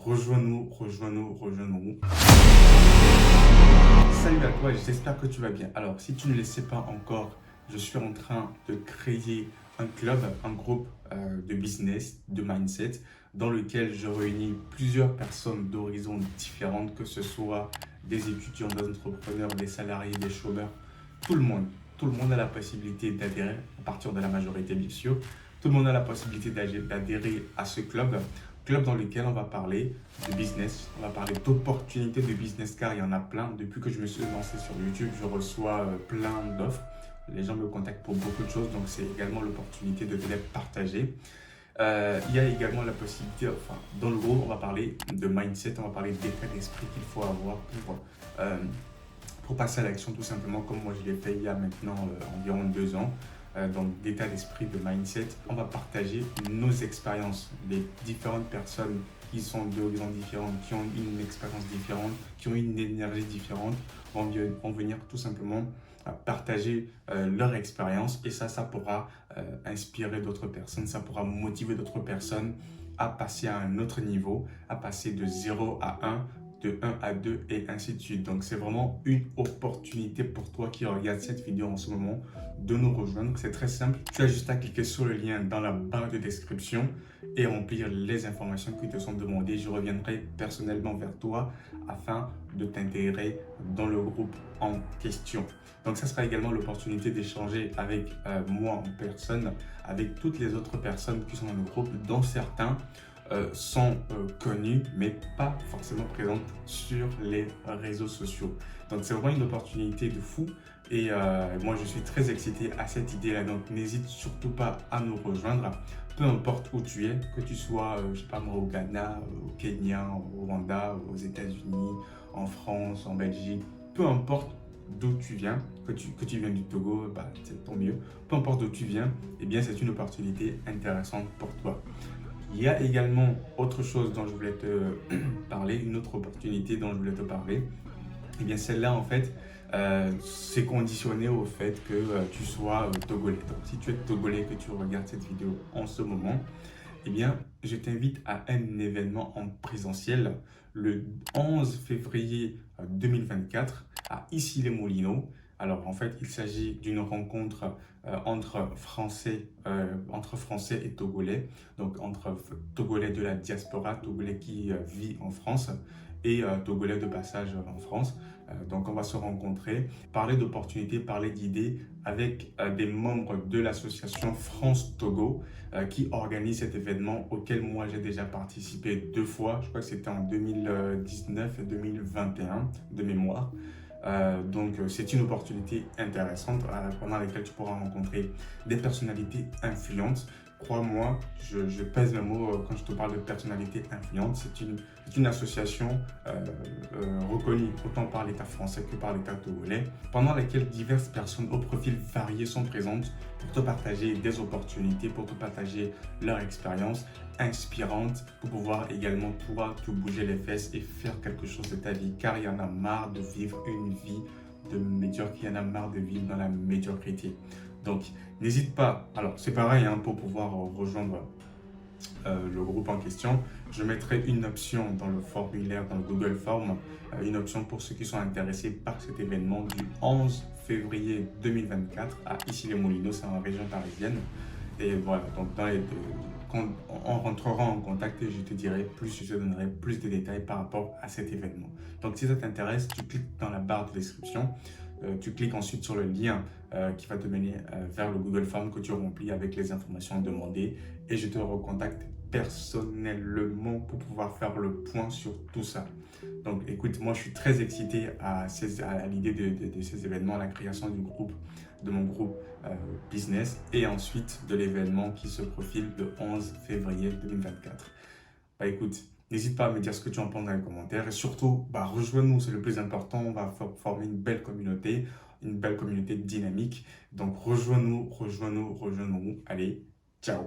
Rejoins-nous, rejoins-nous, rejoins-nous. Salut à toi, j'espère que tu vas bien. Alors, si tu ne le sais pas encore, je suis en train de créer un club, un groupe de business, de mindset, dans lequel je réunis plusieurs personnes d'horizons différentes, que ce soit des étudiants, des entrepreneurs, des salariés, des chômeurs, tout le monde. Tout le monde a la possibilité d'adhérer, à partir de la majorité bien sûr. Tout le monde a la possibilité d'adhérer à ce club dans lequel on va parler de business, on va parler d'opportunités de business car il y en a plein. Depuis que je me suis lancé sur YouTube, je reçois plein d'offres. Les gens me contactent pour beaucoup de choses, donc c'est également l'opportunité de les partager. Il y a également la possibilité, dans le groupe, on va parler de mindset, on va parler d'état d'esprit qu'il faut avoir pour passer à l'action tout simplement, comme moi je l'ai fait il y a maintenant environ 2 ans. Donc d'état d'esprit, de mindset, on va partager nos expériences, les différentes personnes qui sont d'horizons différents, qui ont une expérience différente, qui ont une énergie différente, vont venir tout simplement partager leur expérience et ça pourra inspirer d'autres personnes, ça pourra motiver d'autres personnes à passer à un autre niveau, à passer de 0 à 1, de 1 à 2 et ainsi de suite. Donc c'est vraiment une opportunité pour toi qui regarde cette vidéo en ce moment de nous rejoindre. C'est très simple, tu as juste à cliquer sur le lien dans la barre de description et remplir les informations qui te sont demandées. Je reviendrai personnellement vers toi afin de t'intégrer dans le groupe en question. Donc ça sera également l'opportunité d'échanger avec moi en personne, avec toutes les autres personnes qui sont dans le groupe, dont certains sont connus mais pas forcément présentes sur les réseaux sociaux. Donc c'est vraiment une opportunité de fou et moi je suis très excité à cette idée là, donc n'hésite surtout pas à nous rejoindre, peu importe où tu es, que tu sois je sais pas moi, au Ghana, au Kenya, au Rwanda, aux États-Unis, en France, en Belgique, peu importe d'où tu viens, que tu viens du Togo, c'est tant mieux, peu importe d'où tu viens, eh bien c'est une opportunité intéressante pour toi. Il y a également autre chose dont je voulais te parler, une autre opportunité dont je voulais te parler. Et eh bien celle-là en fait, c'est conditionné au fait que tu sois togolais. Donc si tu es togolais, que tu regardes cette vidéo en ce moment, eh bien je t'invite à un événement en présentiel le 11 février 2024 à Issy-les-Moulineaux. Alors en fait, il s'agit d'une rencontre entre Français et Togolais, donc entre Togolais de la diaspora, Togolais qui vit en France et Togolais de passage en France. Donc on va se rencontrer, parler d'opportunités, parler d'idées avec des membres de l'association France-Togo qui organise cet événement auquel moi j'ai déjà participé 2 fois. Je crois que c'était en 2019 et 2021 de mémoire. Donc c'est une opportunité intéressante pendant laquelle tu pourras rencontrer des personnalités influentes. Crois-moi, je pèse mes mots quand je te parle de personnalité influente. C'est une association reconnue autant par l'État français que par l'État togolais, pendant laquelle diverses personnes au profil varié sont présentes pour te partager des opportunités, pour te partager leur expérience inspirante, pour pouvoir également te bouger les fesses et faire quelque chose de ta vie, car il y en a marre de vivre une vie de médiocre, il y en a marre de vivre dans la médiocrité. Donc, n'hésite pas. Alors, c'est pareil pour pouvoir rejoindre le groupe en question. Je mettrai une option dans le formulaire, dans le Google Form, une option pour ceux qui sont intéressés par cet événement du 11 février 2024 à Issy-les-Moulineaux, c'est en région parisienne. Et voilà, donc quand on rentrera en contact, je te dirai plus, je te donnerai plus de détails par rapport à cet événement. Donc, si ça t'intéresse, tu cliques dans la barre de description. Tu cliques ensuite sur le lien qui va te mener vers le Google Form que tu remplis avec les informations demandées et je te recontacte personnellement pour pouvoir faire le point sur tout ça. Donc écoute, moi je suis très excité à l'idée de ces événements, à la création du groupe, de mon groupe business et ensuite de l'événement qui se profile le 11 février 2024. Écoute, n'hésite pas à me dire ce que tu en penses dans les commentaires et surtout, rejoins-nous, c'est le plus important. On va former une belle communauté dynamique. Donc, rejoins-nous, rejoins-nous, rejoins-nous. Allez, ciao!